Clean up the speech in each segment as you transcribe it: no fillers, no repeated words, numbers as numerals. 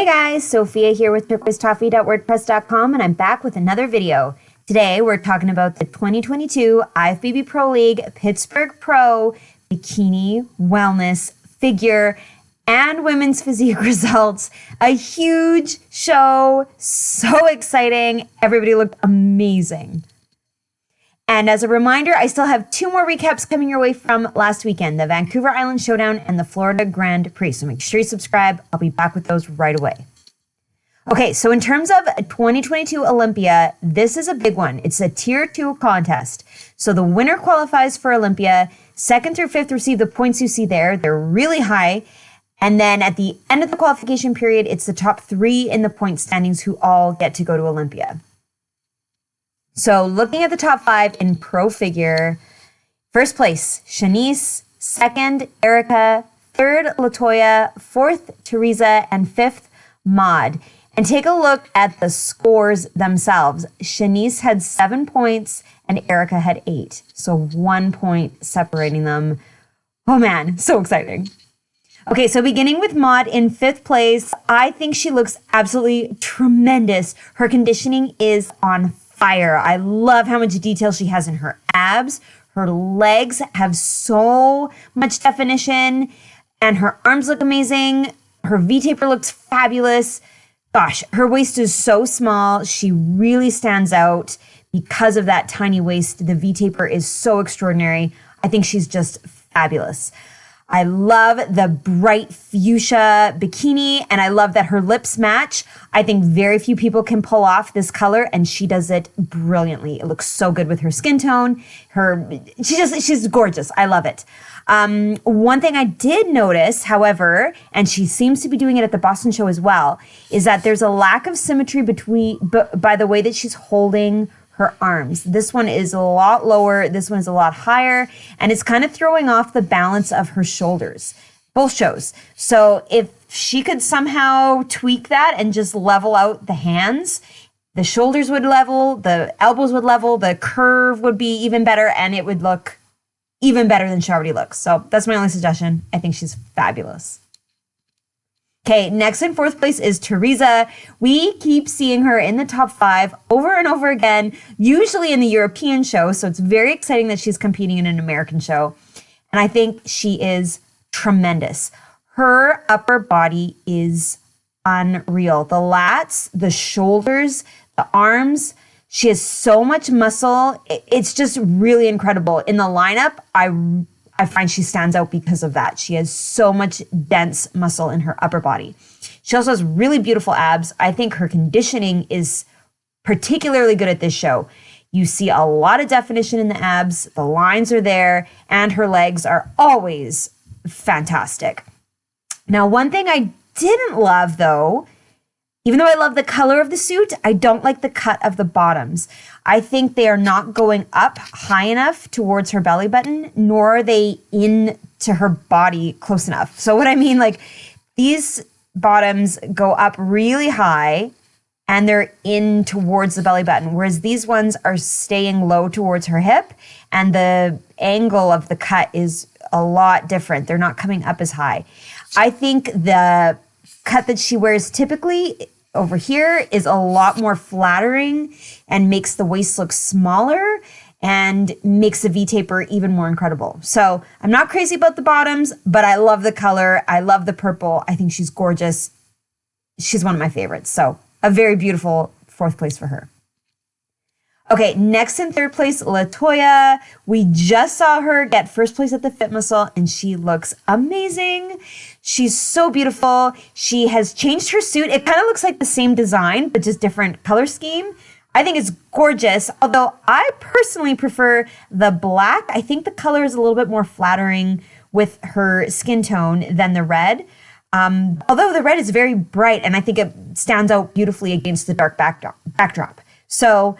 guys, Sophia here with turquoisetoffee.wordpress.com, and I'm back with another video. Today we're talking about the 2022 IFBB Pro League Pittsburgh Pro Bikini Wellness Figure and Women's Physique results. A huge show, so exciting. Everybody looked amazing. And as a reminder, I still have two more recaps coming your way from last weekend, the Vancouver Island Showdown and the Florida Grand Prix. So make sure you subscribe. I'll be back with those right away. Okay, so in terms of 2022 Olympia, this is a big one. It's a tier 2 contest. So the winner qualifies for Olympia. 2nd through 5th receive the points you see there. They're really high. And then at the end of the qualification period, it's the top 3 in the point standings who all get to go to Olympia. So looking at the top 5 in pro figure, first place, Shanice, 2nd, Erica, 3rd, Latoya, 4th, Teresa, and 5th, Maud. And take a look at the scores themselves. Shanice had 7 points and Erica had 8. So 1 point separating them. Oh man, so exciting. Okay, so beginning with Maud in 5th place, I think she looks absolutely tremendous. Her conditioning is on fire. I love how much detail she has in her abs. Her legs have so much definition and her arms look amazing. Her V-taper looks fabulous. Gosh, her waist is so small. She really stands out because of that tiny waist. The V-taper is so extraordinary. I think she's just fabulous. I love the bright fuchsia bikini, and I love that her lips match. I think very few people can pull off this color, and she does it brilliantly. It looks so good with her skin tone. She's gorgeous. I love it. One thing I did notice, however, and she seems to be doing it at the Boston show as well, is that there's a lack of symmetry by the way that she's holding her arms. This one is a lot lower, this one is a lot higher, and it's kind of throwing off the balance of her shoulders, both shows. So if she could somehow tweak that and just level out the hands, the shoulders would level, the elbows would level, the curve would be even better, and it would look even better than she already looks. So that's my only suggestion. I think she's fabulous. Okay, next in 4th place is Teresa. We keep seeing her in the top 5 over and over again, usually in the European show. So it's very exciting that she's competing in an American show. And I think she is tremendous. Her upper body is unreal. The lats, the shoulders, the arms, she has so much muscle. It's just really incredible. In the lineup, I find she stands out because of that. She has so much dense muscle in her upper body. She also has really beautiful abs. I think her conditioning is particularly good at this show. You see a lot of definition in the abs, the lines are there, and her legs are always fantastic. Now, one thing I didn't love though, even though I love the color of the suit, I don't like the cut of the bottoms. I think they are not going up high enough towards her belly button, nor are they into her body close enough. So what I mean, like these bottoms go up really high and they're in towards the belly button, whereas these ones are staying low towards her hip and the angle of the cut is a lot different. They're not coming up as high. I think the cut that she wears typically over here is a lot more flattering and makes the waist look smaller and makes the V-taper even more incredible. So I'm not crazy about the bottoms, but I love the color. I love the purple. I think she's gorgeous. She's one of my favorites. So a very beautiful 4th place for her. Okay, next in 3rd place, Latoya. We just saw her get 1st place at the Fit Muscle and she looks amazing. She's so beautiful. She has changed her suit. It kind of looks like the same design, but just different color scheme. I think it's gorgeous, although I personally prefer the black. I think the color is a little bit more flattering with her skin tone than the red. Although the red is very bright and I think it stands out beautifully against the dark backdrop. So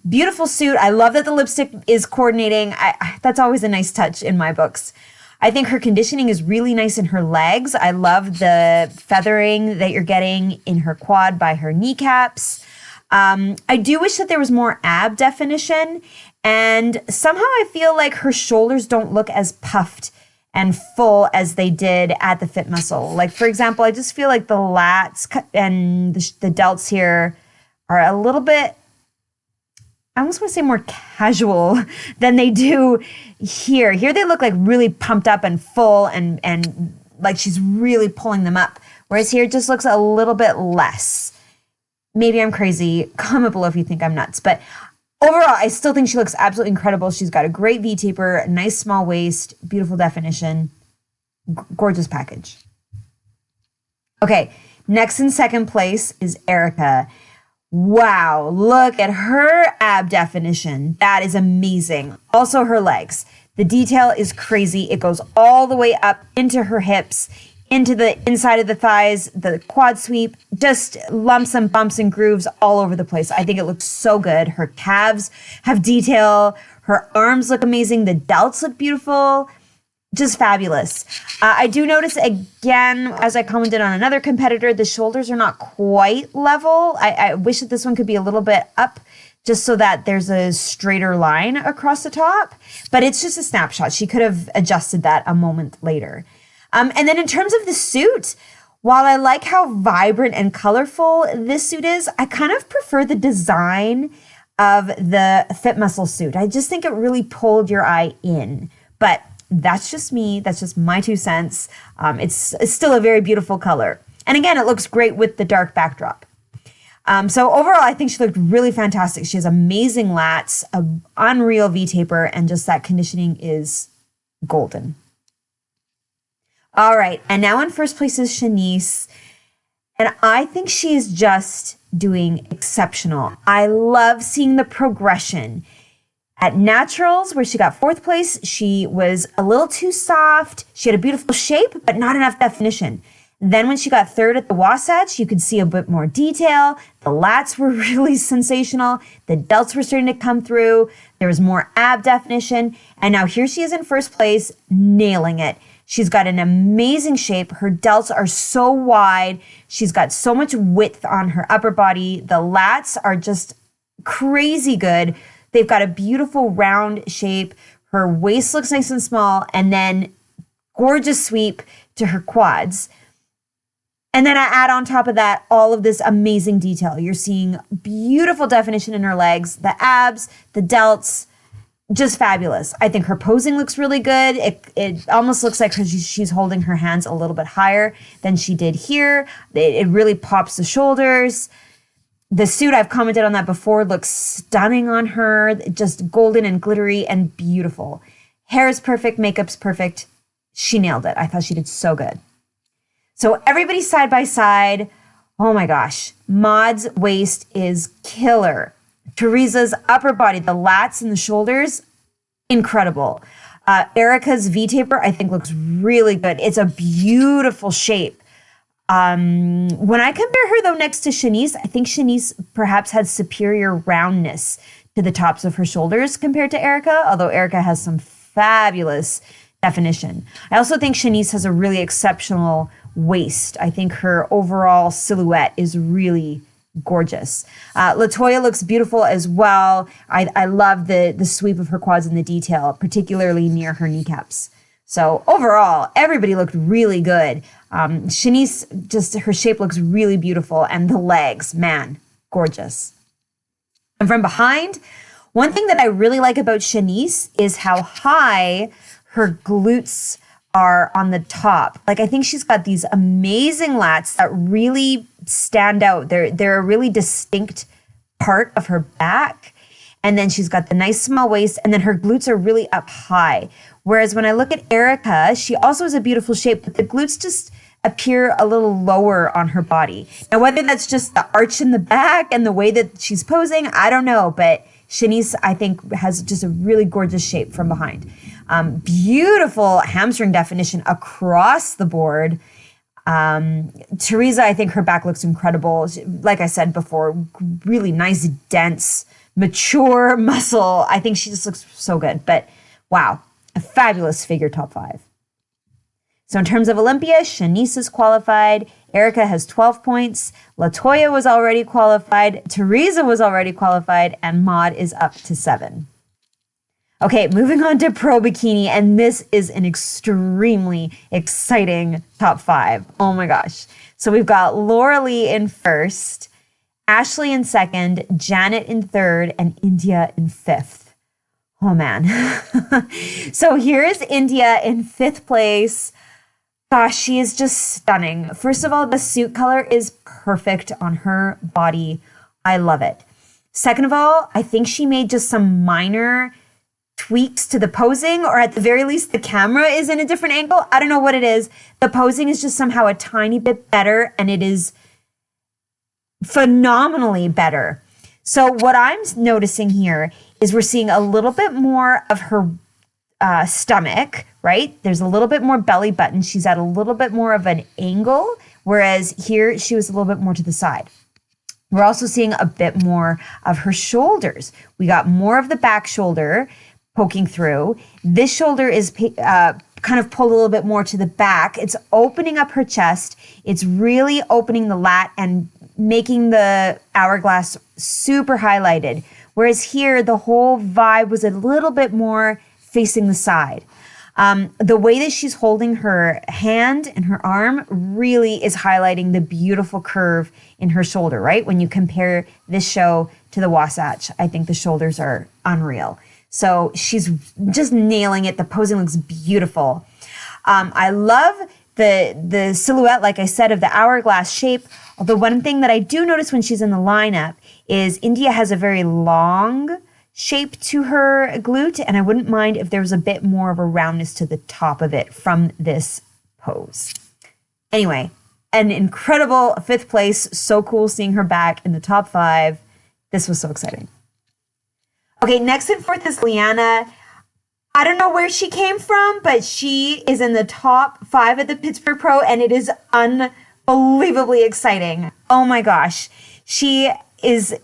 beautiful suit. I love that the lipstick is coordinating. That's always a nice touch in my books. I think her conditioning is really nice in her legs. I love the feathering that you're getting in her quad by her kneecaps. I do wish that there was more ab definition, and somehow I feel like her shoulders don't look as puffed and full as they did at the Fit Muscle. Like, for example, I just feel like the lats and the delts here are a little bit, I almost want to say more casual than they do here. Here they look like really pumped up and full and like she's really pulling them up. Whereas here it just looks a little bit less. Maybe I'm crazy. Comment below if you think I'm nuts. But overall, I still think she looks absolutely incredible. She's got a great V-taper, a nice small waist, beautiful definition, gorgeous package. Okay, next in second place is Erica. Wow, look at her ab definition. That is amazing. Also her legs. The detail is crazy. It goes all the way up into her hips, into the inside of the thighs, the quad sweep, just lumps and bumps and grooves all over the place. I think it looks so good. Her calves have detail. Her arms look amazing. The delts look beautiful. Just fabulous. I do notice again, as I commented on another competitor, the shoulders are not quite level. I wish that this one could be a little bit up just so that there's a straighter line across the top, but it's just a snapshot. She could have adjusted that a moment later. And then in terms of the suit, while I like how vibrant and colorful this suit is, I kind of prefer the design of the Fit Muscle suit. I just think it really pulled your eye in, but that's just me. That's just my 2 cents. It's still a very beautiful color. And again, it looks great with the dark backdrop. So overall, I think she looked really fantastic. She has amazing lats, an unreal V-taper, and just that conditioning is golden. All right, and now in first place is Shanice. And I think she is just doing exceptional. I love seeing the progression. At Naturals, where she got 4th place, she was a little too soft. She had a beautiful shape, but not enough definition. Then when she got 3rd at the Wasatch, you could see a bit more detail. The lats were really sensational. The delts were starting to come through. There was more ab definition. And now here she is in 1st place, nailing it. She's got an amazing shape. Her delts are so wide. She's got so much width on her upper body. The lats are just crazy good. They've got a beautiful round shape. Her waist looks nice and small, and then gorgeous sweep to her quads. And then I add on top of that all of this amazing detail. You're seeing beautiful definition in her legs, the abs, the delts, just fabulous. I think her posing looks really good. It almost looks like she's holding her hands a little bit higher than she did here. It really pops the shoulders. The suit, I've commented on that before, looks stunning on her, just golden and glittery and beautiful. Hair is perfect, makeup's perfect. She nailed it. I thought she did so good. So everybody side by side, oh my gosh. Maud's waist is killer. Teresa's upper body, the lats and the shoulders, incredible. Erica's V-taper, I think, looks really good. It's a beautiful shape. When I compare her, though, next to Shanice, I think Shanice perhaps had superior roundness to the tops of her shoulders compared to Erica, although Erica has some fabulous definition. I also think Shanice has a really exceptional waist. I think her overall silhouette is really gorgeous. LaToya looks beautiful as well. I love the sweep of her quads and the detail, particularly near her kneecaps. So overall, everybody looked really good. Shanice, just her shape looks really beautiful, and the legs, man, gorgeous. And from behind, one thing that I really like about Shanice is how high her glutes are on the top. Like, I think she's got these amazing lats that really stand out. They're a really distinct part of her back. And then she's got the nice small waist, and then her glutes are really up high. Whereas when I look at Erica, she also has a beautiful shape, but the glutes just appear a little lower on her body. Now, whether that's just the arch in the back and the way that she's posing, I don't know, but Shanice, I think, has just a really gorgeous shape from behind. Beautiful hamstring definition across the board. Teresa, I think her back looks incredible. Like I said before, really nice, dense, mature muscle. I think she just looks so good. But wow, a fabulous figure top 5. So in terms of Olympia, Shanice is qualified. Erica has 12 points. LaToya was already qualified. Teresa was already qualified. And Maud is up to 7. Okay, moving on to Pro Bikini, and this is an extremely exciting top 5. Oh my gosh. So we've got Laura Lee in first, Ashley in second, Janet in third, and India in fifth. Oh man. So here is India in 5th place. Gosh, she is just stunning. First of all, the suit color is perfect on her body. I love it. Second of all, I think she made just some minor tweaks to the posing, or at the very least, the camera is in a different angle. I don't know what it is. The posing is just somehow a tiny bit better, and it is phenomenally better. So what I'm noticing here is we're seeing a little bit more of her stomach, right? There's a little bit more belly button. She's at a little bit more of an angle, whereas here she was a little bit more to the side. We're also seeing a bit more of her shoulders. We got more of the back shoulder poking through. This shoulder is kind of pulled a little bit more to the back. It's opening up her chest. It's really opening the lat and making the hourglass super highlighted. Whereas here, the whole vibe was a little bit more facing the side. The way that she's holding her hand and her arm really is highlighting the beautiful curve in her shoulder, right? When you compare this show to the Wasatch, I think the shoulders are unreal. So she's just nailing it. The posing looks beautiful. I love the silhouette, like I said, of the hourglass shape. Although one thing that I do notice when she's in the lineup is India has a very long shape to her glute, and I wouldn't mind if there was a bit more of a roundness to the top of it from this pose. Anyway, an incredible 5th place. So cool seeing her back in the top 5. This was so exciting. Okay, next in 4th is Liana. I don't know where she came from, but she is in the top 5 at the Pittsburgh Pro, and it is unbelievably exciting. Oh my gosh. She is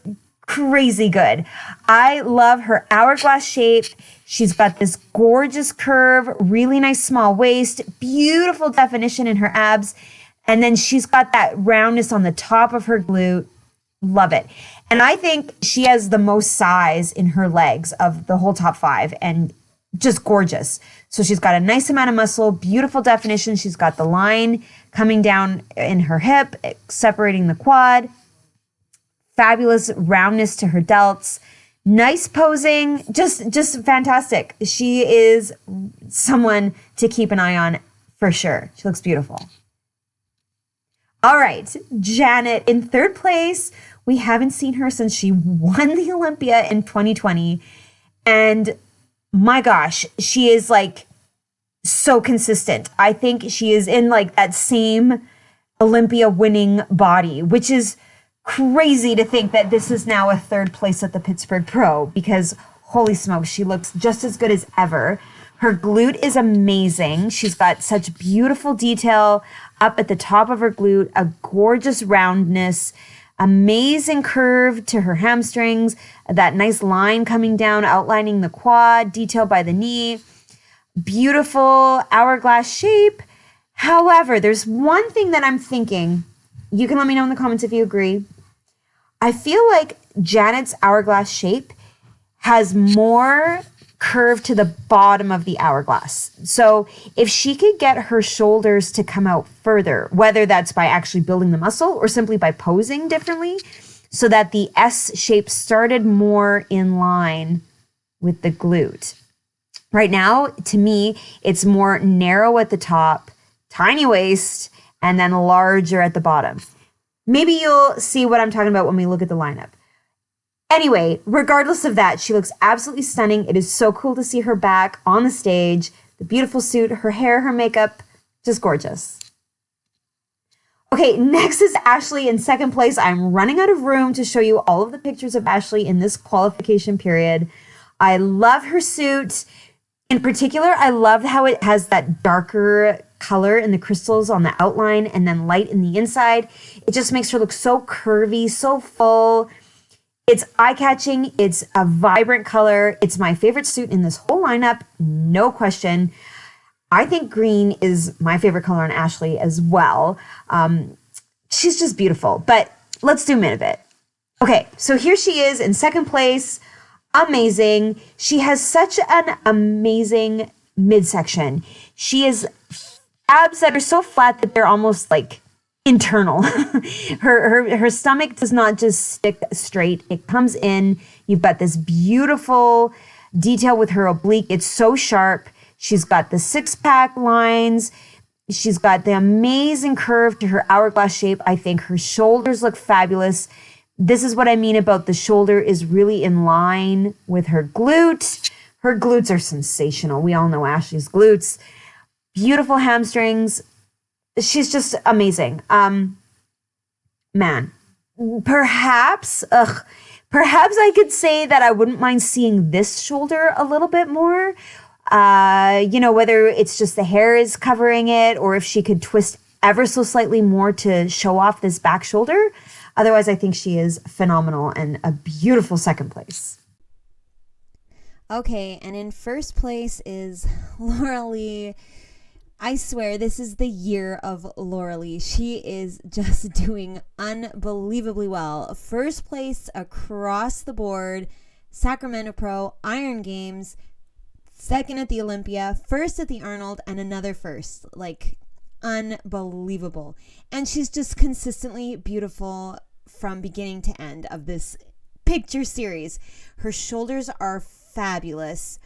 crazy good. I love her hourglass shape. She's got this gorgeous curve, really nice small waist, beautiful definition in her abs. And then she's got that roundness on the top of her glute. Love it. And I think she has the most size in her legs of the whole top 5, and just gorgeous. So she's got a nice amount of muscle, beautiful definition. She's got the line coming down in her hip, separating the quad. Fabulous roundness to her delts. Nice posing, just fantastic. She is someone to keep an eye on for sure. She looks beautiful. All right, Janet in 3rd place. We haven't seen her since she won the Olympia in 2020. And my gosh, she is like so consistent. I think she is in like that same Olympia winning body, which is crazy to think that this is now a 3rd place at the Pittsburgh Pro, because holy smokes, she looks just as good as ever. Her glute is amazing. She's got such beautiful detail up at the top of her glute, a gorgeous roundness, amazing curve to her hamstrings, that nice line coming down, outlining the quad, detailed by the knee, beautiful hourglass shape. However, there's one thing that I'm thinking. You can let me know in the comments if you agree. I feel like Janet's hourglass shape has more curve to the bottom of the hourglass. So if she could get her shoulders to come out further, whether that's by actually building the muscle or simply by posing differently, so that the S shape started more in line with the glute. Right now, to me, it's more narrow at the top, tiny waist, and then larger at the bottom. Maybe you'll see what I'm talking about when we look at the lineup. Anyway, regardless of that, she looks absolutely stunning. It is so cool to see her back on the stage. The beautiful suit, her hair, her makeup, just gorgeous. Okay, next is Ashley in 2nd place. I'm running out of room to show you all of the pictures of Ashley in this qualification period. I love her suit. In particular, I love how it has that darker color in the crystals on the outline and then light in the inside. It just makes her look so curvy, so full. It's eye-catching. It's a vibrant color. It's my favorite suit in this whole lineup, no question. I think green is my favorite color on Ashley as well. She's just beautiful, but let's zoom in a bit. Okay, so here she is in 2nd place. amazing. She has such an amazing midsection. She has abs that are so flat that they're almost like internal. Her stomach does not just stick straight. It comes in. You've got this beautiful detail with her oblique. It's so sharp. She's got the six-pack lines. She's got the amazing curve to her hourglass shape. I think her shoulders look fabulous. This is what I mean about the shoulder is really in line with her glute. Her glutes are sensational. We all know Ashley's glutes. Beautiful hamstrings. She's just amazing. Man, perhaps I could say that I wouldn't mind seeing this shoulder a little bit more. Whether it's just the hair is covering it or if she could twist ever so slightly more to show off this back shoulder. Otherwise, I think she is phenomenal and a beautiful second place. Okay, and in first place is Laura Lee. I swear this is the year of Laura Lee. She is just doing unbelievably well. First place across the board, Sacramento Pro, Iron Games, second at the Olympia, first at the Arnold, and another first. Like, unbelievable. And she's just consistently beautiful from beginning to end of this picture series. Her shoulders are fabulous.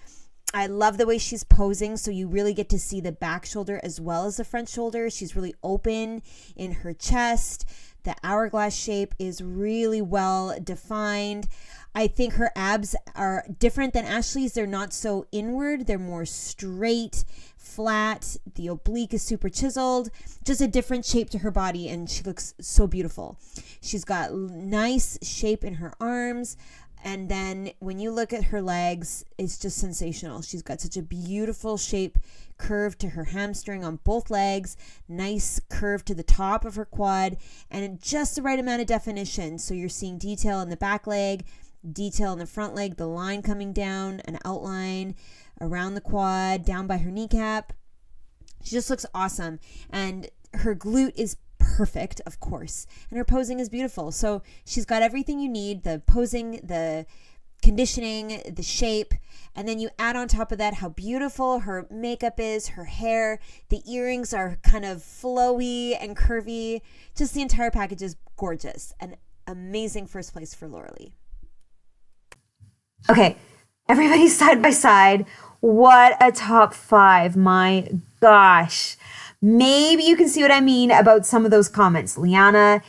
I love the way she's posing, so you really get to see the back shoulder as well as the front shoulder. She's really open in her chest. The hourglass shape is really well defined. I think her abs are different than Ashley's. They're not so inward. They're more straight, flat. The oblique is super chiseled. Just a different shape to her body, and she looks so beautiful. She's got nice shape in her arms. And then when you look at her legs, it's just sensational. She's got such a beautiful shape, curve to her hamstring on both legs, nice curve to the top of her quad, and just the right amount of definition. So you're seeing detail in the back leg, detail in the front leg, the line coming down, an outline around the quad, down by her kneecap. She just looks awesome. And her glute is perfect, of course, and her posing is beautiful. So she's got everything you need: the posing, the conditioning, the shape, and then you add on top of that how beautiful her makeup is, her hair, the earrings are kind of flowy and curvy. Just the entire package is gorgeous. An amazing first place for Laura Lee. Okay, everybody side by side. What a top five. My gosh. Maybe you can see what I mean about some of those comments. Liana,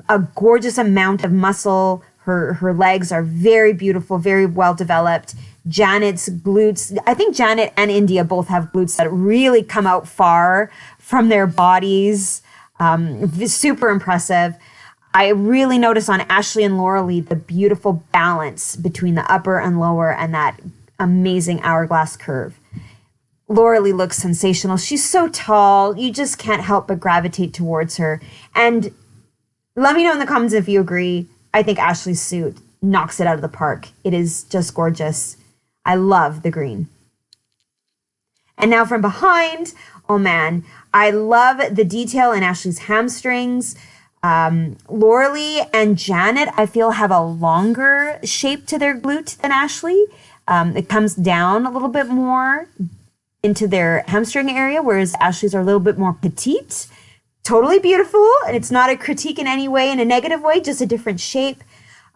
a gorgeous amount of muscle. Her legs are very beautiful, very well developed. Janet's glutes, I think Janet and India both have glutes that really come out far from their bodies. Super impressive. I really notice on Ashley and Laura Lee the beautiful balance between the upper and lower and that amazing hourglass curve. Laura Lee looks sensational. She's so tall. You just can't help but gravitate towards her. And let me know in the comments if you agree. I think Ashley's suit knocks it out of the park. It is just gorgeous. I love the green. And now from behind, oh man, I love the detail in Ashley's hamstrings. Laura Lee and Janet, I feel, have a longer shape to their glute than Ashley. It comes down a little bit more into their hamstring area, whereas Ashley's are a little bit more petite. Totally beautiful, and it's not a critique in any way, in a negative way, just a different shape.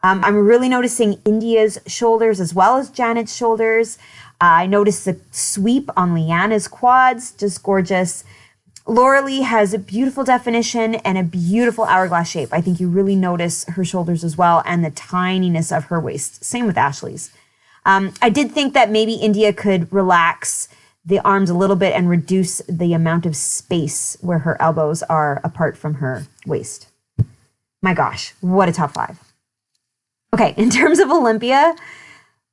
I'm really noticing India's shoulders as well as Janet's shoulders. I noticed the sweep on Liana's quads, just gorgeous. Laura Lee has a beautiful definition and a beautiful hourglass shape. I think you really notice her shoulders as well and the tininess of her waist. Same with Ashley's. I did think that maybe India could relax the arms a little bit and reduce the amount of space where her elbows are apart from her waist. My gosh, what a top five. Okay, in terms of Olympia,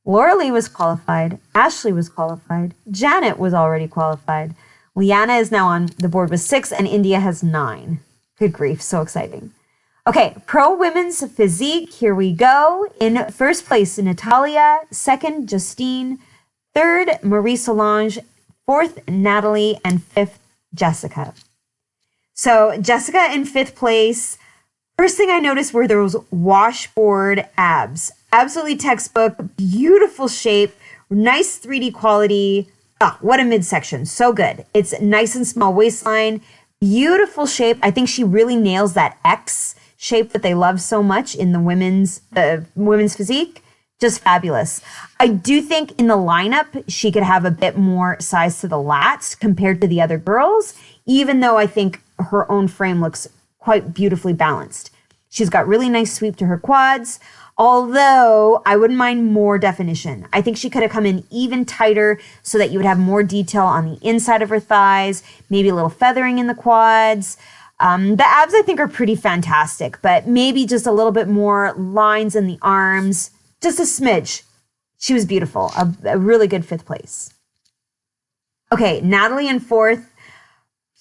Laura Lee was qualified, Ashley was qualified, Janet was already qualified, Liana is now on the board with 6, and India has 9. Good grief, so exciting. Okay, pro women's physique, here we go. In first place, Natalia. Second, Justine. Third, MARIE-SOLANGE. Fourth, Natalie. And fifth, Jessica. So Jessica in fifth place. First thing I noticed were those washboard abs. Absolutely textbook, beautiful shape, nice 3D quality. Oh, what a midsection. So good. It's nice and small waistline, beautiful shape. I think she really nails that X shape that they love so much in the women's physique. Just fabulous. I do think in the lineup, she could have a bit more size to the lats compared to the other girls, even though I think her own frame looks quite beautifully balanced. She's got really nice sweep to her quads, although I wouldn't mind more definition. I think she could have come in even tighter so that you would have more detail on the inside of her thighs, maybe a little feathering in the quads. The abs I think are pretty fantastic, but maybe just a little bit more lines in the arms, just a smidge. She was beautiful, a really good 5th place. Okay, Natalie in 4th.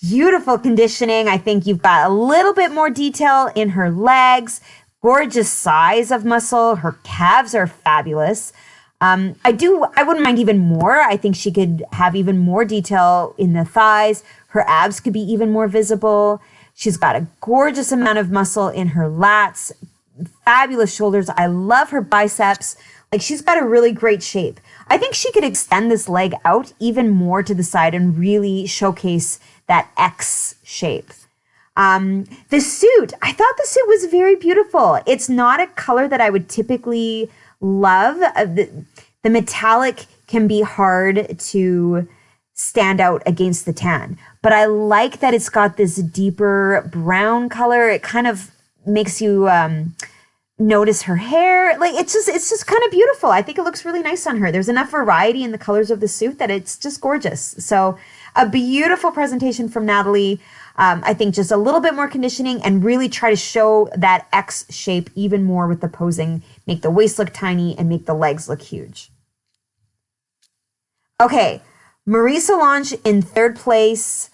Beautiful conditioning. I think you've got a little bit more detail in her legs. Gorgeous size of muscle. Her calves are fabulous. I wouldn't mind even more. I think she could have even more detail in the thighs. Her abs could be even more visible. She's got a gorgeous amount of muscle in her lats. Fabulous shoulders. I love her biceps. Like, she's got a really great shape. I think she could extend this leg out even more to the side and really showcase that X shape. The suit, I thought the suit was very beautiful. It's not a color that I would typically love. The metallic can be hard to stand out against the tan, but I like that it's got this deeper brown color. It kind of makes you notice her hair. Like, it's just kind of beautiful. I think it looks really nice on her. There's enough variety in the colors of the suit that it's just gorgeous. So a beautiful presentation from Natalie. I think just a little bit more conditioning and really try to show that X shape even more with the posing, make the waist look tiny and make the legs look huge. Okay, MARIE-SOLANGE in 3rd place.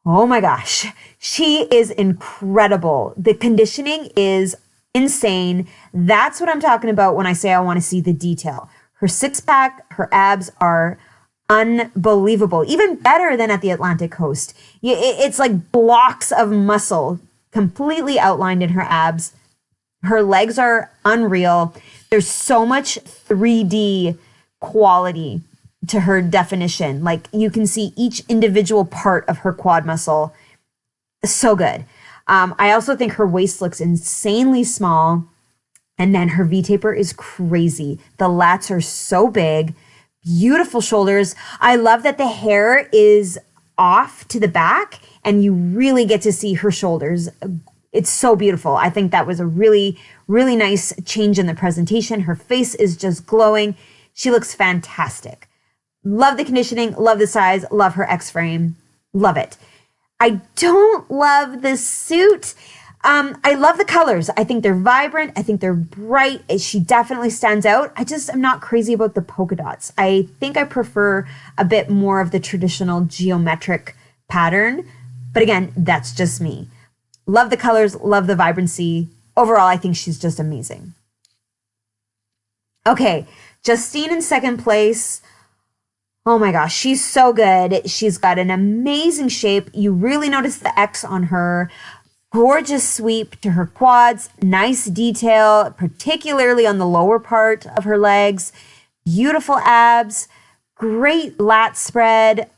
Oh my gosh, she is incredible. The conditioning is insane. That's what I'm talking about when I say I want to see the detail. Her 6-pack, her abs are unbelievable, even better than at the Atlantic Coast. It's like blocks of muscle completely outlined in her abs. Her legs are unreal. There's so much 3D quality to her definition. Like, you can see each individual part of her quad muscle. So good. I also think her waist looks insanely small. And then her V-taper is crazy. The lats are so big. Beautiful shoulders. I love that the hair is off to the back and you really get to see her shoulders. It's so beautiful. I think that was a really, really nice change in the presentation. Her face is just glowing. She looks fantastic. Love the conditioning, love the size, love her X frame. Love it. I don't love the suit. I love the colors. I think they're vibrant. I think they're bright. She definitely stands out. I'm not crazy about the polka dots. I think I prefer a bit more of the traditional geometric pattern. But again, that's just me. Love the colors, love the vibrancy. Overall, I think she's just amazing. Okay, Justine in 2nd place. Oh my gosh, she's so good. She's got an amazing shape. You really notice the X on her. Gorgeous sweep to her quads, nice detail, particularly on the lower part of her legs. Beautiful abs, great lat spread,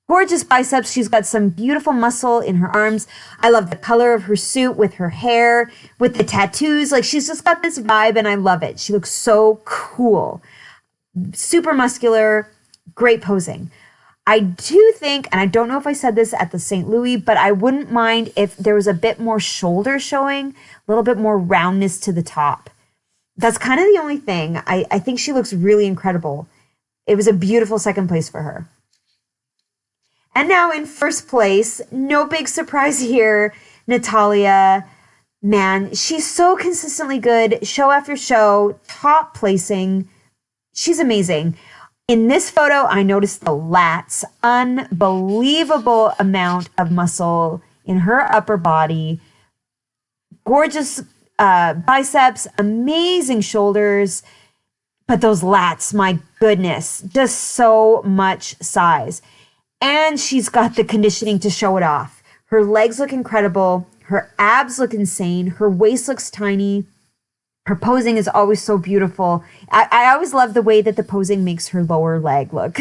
gorgeous biceps. She's got some beautiful muscle in her arms. I love the color of her suit with her hair, with the tattoos. Like, she's just got this vibe and I love it. She looks so cool. Super muscular, great posing. I do think, and I don't know if I said this at the St. Louis, but I wouldn't mind if there was a bit more shoulder showing, a little bit more roundness to the top. That's kind of the only thing. I think she looks really incredible. It was a beautiful 2nd place for her. And now in 1st place, no big surprise here, Natalia. Man, she's so consistently good, show after show, top placing. She's amazing. In this photo, I noticed the lats, unbelievable amount of muscle in her upper body, gorgeous biceps, amazing shoulders, but those lats, my goodness, just so much size. And she's got the conditioning to show it off. Her legs look incredible. Her abs look insane. Her waist looks tiny. Her posing is always so beautiful. I always love the way that the posing makes her lower leg look.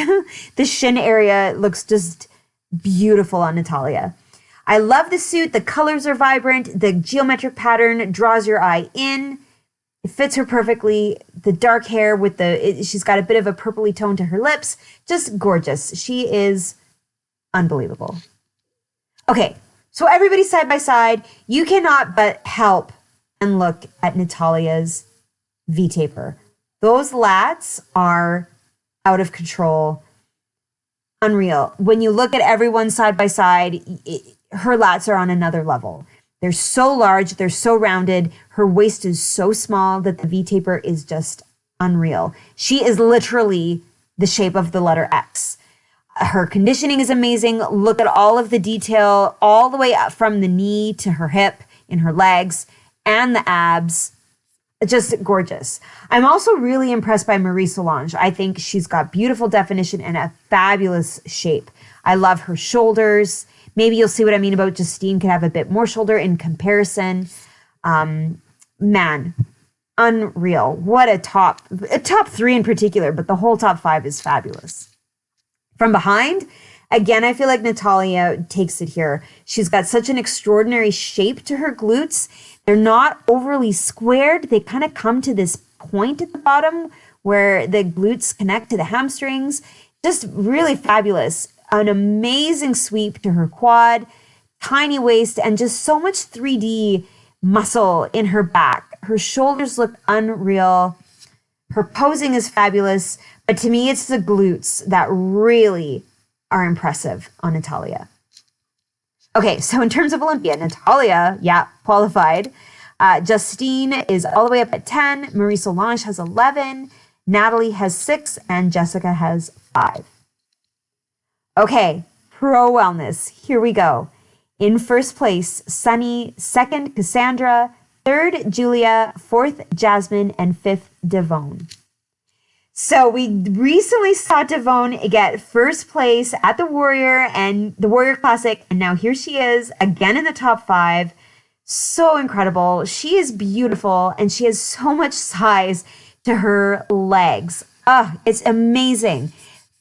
The shin area looks just beautiful on Natalya. I love the suit. The colors are vibrant. The geometric pattern draws your eye in. It fits her perfectly. The dark hair with she's got a bit of a purpley tone to her lips. Just gorgeous. She is unbelievable. Okay, so everybody side by side, you cannot but help and look at Natalya's V-taper. Those lats are out of control. Unreal. When you look at everyone side by side, her lats are on another level. They're so large, they're so rounded. Her waist is so small that the V-taper is just unreal. She is literally the shape of the letter X. Her conditioning is amazing. Look at all of the detail, all the way up from the knee to her hip, in her legs, and the abs. Just gorgeous. I'm also really impressed by MARIE-SOLANGE. I think she's got beautiful definition and a fabulous shape. I love her shoulders. Maybe you'll see what I mean about Justine could have a bit more shoulder in comparison. Man, unreal. What a top three in particular, but the whole top five is fabulous. From behind, again, I feel like Natalya takes it here. She's got such an extraordinary shape to her glutes. They're not overly squared. They kind of come to this point at the bottom where the glutes connect to the hamstrings. Just really fabulous. An amazing sweep to her quad, tiny waist, and just so much 3D muscle in her back. Her shoulders look unreal. Her posing is fabulous, but to me, it's the glutes that really are impressive on Natalya. Okay, so in terms of Olympia, Natalya, qualified. Justine is all the way up at 10. MARIE-SOLANGE has 11. Natalie has 6. And Jessica has 5. Okay, pro wellness. Here we go. In first place, Sunny. Second, Cassandra. Third, Julia. Fourth, Jasmine. And fifth, Devone. So we recently saw Devone get first place at the Warrior and the Warrior Classic. And now here she is again in the top 5. So incredible. She is beautiful and she has so much size to her legs. It's amazing.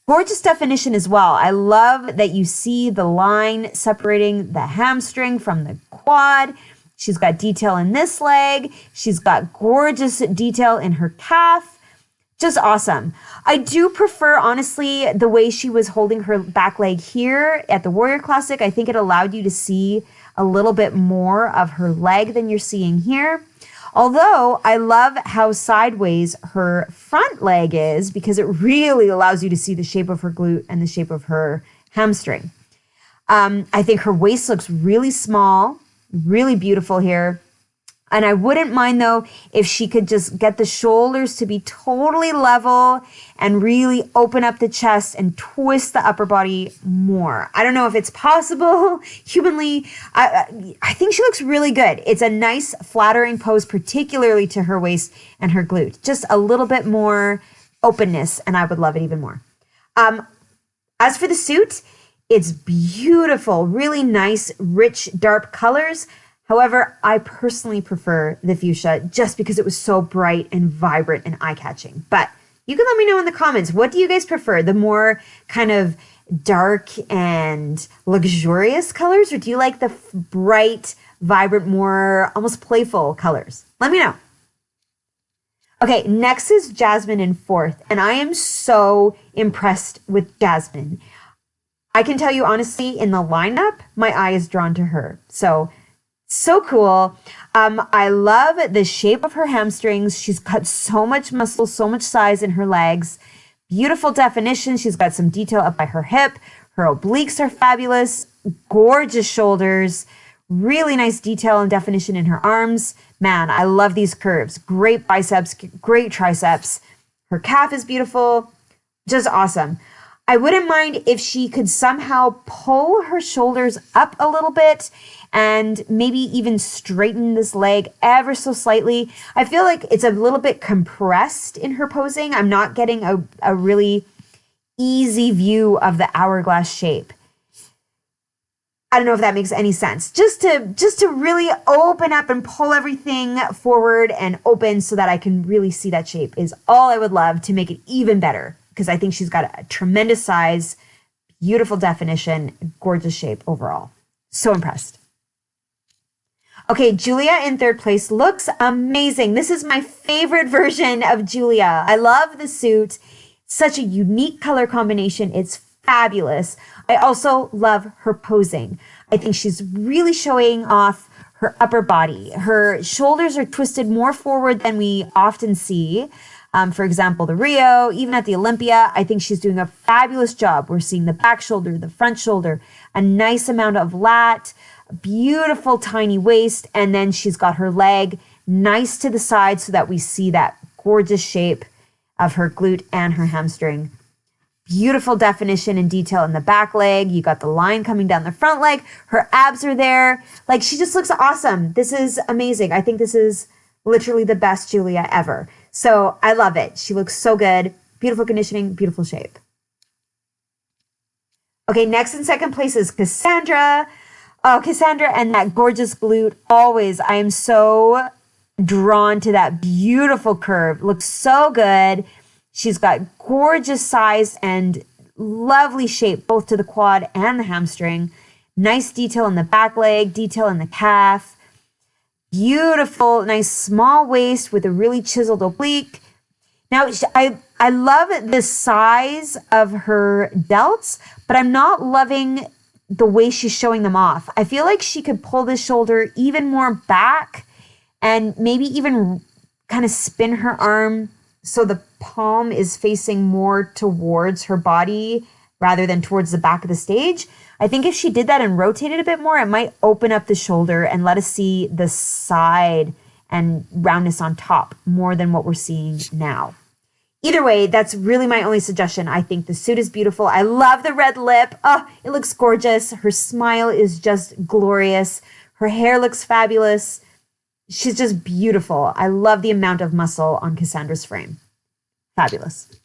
Gorgeous definition as well. I love that you see the line separating the hamstring from the quad. She's got detail in this leg. She's got gorgeous detail in her calf. Just awesome. I do prefer, honestly, the way she was holding her back leg here at the Warrior Classic. I think it allowed you to see a little bit more of her leg than you're seeing here. Although I love how sideways her front leg is because it really allows you to see the shape of her glute and the shape of her hamstring. I think her waist looks really small, really beautiful here. And I wouldn't mind, though, if she could just get the shoulders to be totally level and really open up the chest and twist the upper body more. I don't know if it's possible humanly. I think she looks really good. It's a nice, flattering pose, particularly to her waist and her glute. Just a little bit more openness, and I would love it even more. As for the suit, it's beautiful, really nice, rich, dark colors. However, I personally prefer the fuchsia just because it was so bright and vibrant and eye-catching. But you can let me know in the comments, what do you guys prefer? The more kind of dark and luxurious colors, or do you like the bright, vibrant, more almost playful colors? Let me know. Okay, next is Jasmine in fourth, and I am so impressed with Jasmine. I can tell you honestly, in the lineup, my eye is drawn to her. So cool. I love the shape of her hamstrings. She's got so much muscle, so much size in her legs. Beautiful definition. She's got some detail up by her hip. Her obliques are fabulous. Gorgeous shoulders. Really nice detail and definition in her arms. Man, I love these curves. Great biceps, great triceps. Her calf is beautiful. Just awesome. I wouldn't mind if she could somehow pull her shoulders up a little bit and maybe even straighten this leg ever so slightly. I feel like it's a little bit compressed in her posing. I'm not getting a really easy view of the hourglass shape. I don't know if that makes any sense. Just to really open up and pull everything forward and open so that I can really see that shape is all I would love to make it even better, because I think she's got a tremendous size, beautiful definition, gorgeous shape overall. So impressed. Okay, Julia in third place looks amazing. This is my favorite version of Julia. I love the suit. Such a unique color combination. It's fabulous. I also love her posing. I think she's really showing off her upper body. Her shoulders are twisted more forward than we often see. For example, the Rio, even at the Olympia, I think she's doing a fabulous job. We're seeing the back shoulder, the front shoulder, a nice amount of lat, beautiful tiny waist, and then she's got her leg nice to the side so that we see that gorgeous shape of her glute and her hamstring. Beautiful definition and detail in the back leg. You got the line coming down the front leg. Her abs are there. Like, she just looks awesome. This is amazing. I think this is literally the best Julia ever. So I love it. She looks so good. Beautiful conditioning, beautiful shape. Okay, next in second place is Cassandra. Oh, Cassandra and that gorgeous glute. Always, I am so drawn to that beautiful curve. Looks so good. She's got gorgeous size and lovely shape, both to the quad and the hamstring. Nice detail in the back leg, detail in the calf. Beautiful, nice small waist with a really chiseled oblique. Now, I love the size of her delts, but I'm not loving the way she's showing them off. I feel like she could pull this shoulder even more back and maybe even kind of spin her arm so the palm is facing more towards her body rather than towards the back of the stage. I think if she did that and rotated a bit more, it might open up the shoulder and let us see the side and roundness on top more than what we're seeing now. Either way, that's really my only suggestion. I think the suit is beautiful. I love the red lip. Oh, it looks gorgeous. Her smile is just glorious. Her hair looks fabulous. She's just beautiful. I love the amount of muscle on Cassandra's frame. Fabulous.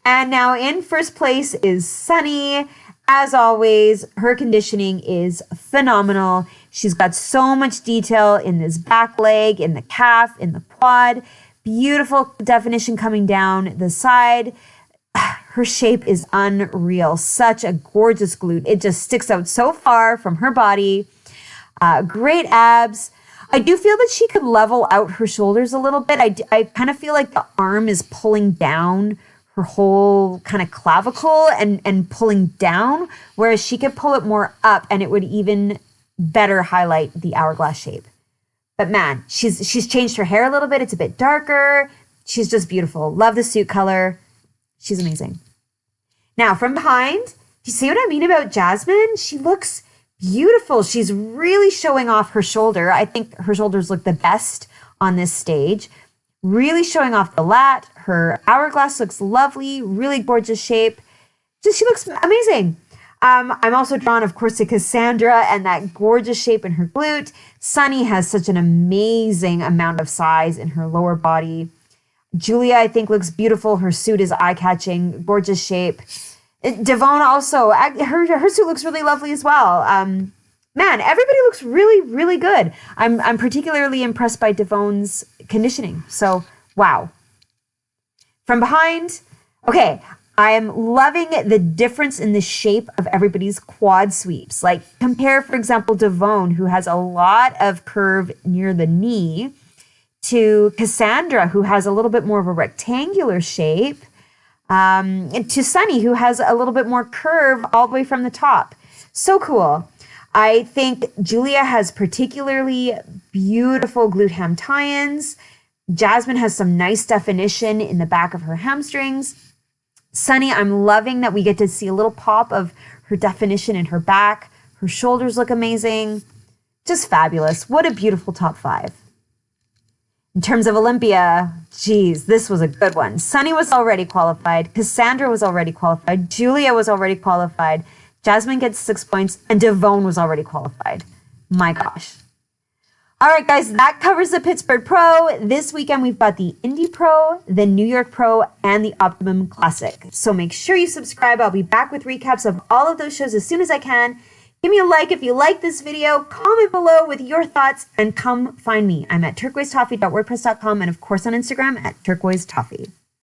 And now in first place is Sunny. As always, her conditioning is phenomenal. She's got so much detail in this back leg, in the calf, in the quad. Beautiful definition coming down the side. Her shape is unreal. Such a gorgeous glute. It just sticks out so far from her body. Great abs. I do feel that she could level out her shoulders a little bit. I kind of feel like the arm is pulling down her whole kind of clavicle and pulling down, whereas she could pull it more up and it would even better highlight the hourglass shape. But man, she's changed her hair a little bit. It's a bit darker. She's just beautiful. Love the suit color. She's amazing. Now from behind, do you see what I mean about Jasmine? She looks beautiful. She's really showing off her shoulder. I think her shoulders look the best on this stage. Really showing off the lat. Her hourglass looks lovely. Really gorgeous shape. She looks amazing. I'm also drawn, of course, to Cassandra and that gorgeous shape in her glute. Sunny has such an amazing amount of size in her lower body. Julia, I think, looks beautiful. Her suit is eye-catching, gorgeous shape. Devon also, her suit looks really lovely as well. Man, everybody looks really, really good. I'm particularly impressed by Devon's conditioning. So, wow. From behind, okay, I am loving the difference in the shape of everybody's quad sweeps. Like, compare, for example, Devon, who has a lot of curve near the knee, to Cassandra, who has a little bit more of a rectangular shape, and to Sunny, who has a little bit more curve all the way from the top. So cool. I think Julia has particularly beautiful glute ham tie-ins. Jasmine has some nice definition in the back of her hamstrings. Sunny, I'm loving that we get to see a little pop of her definition in her back. Her shoulders look amazing. Just fabulous. What a beautiful top 5. In terms of Olympia, geez, this was a good one. Sunny was already qualified. Cassandra was already qualified. Julia was already qualified. Jasmine gets 6 points, and Devon was already qualified. My gosh. All right, guys, that covers the Pittsburgh Pro. This weekend, we've got the Indy Pro, the New York Pro, and the Optimum Classic. So make sure you subscribe. I'll be back with recaps of all of those shows as soon as I can. Give me a like if you like this video, comment below with your thoughts, and come find me. I'm at turquoisetoffee.wordpress.com and of course on Instagram at turquoisetoffee.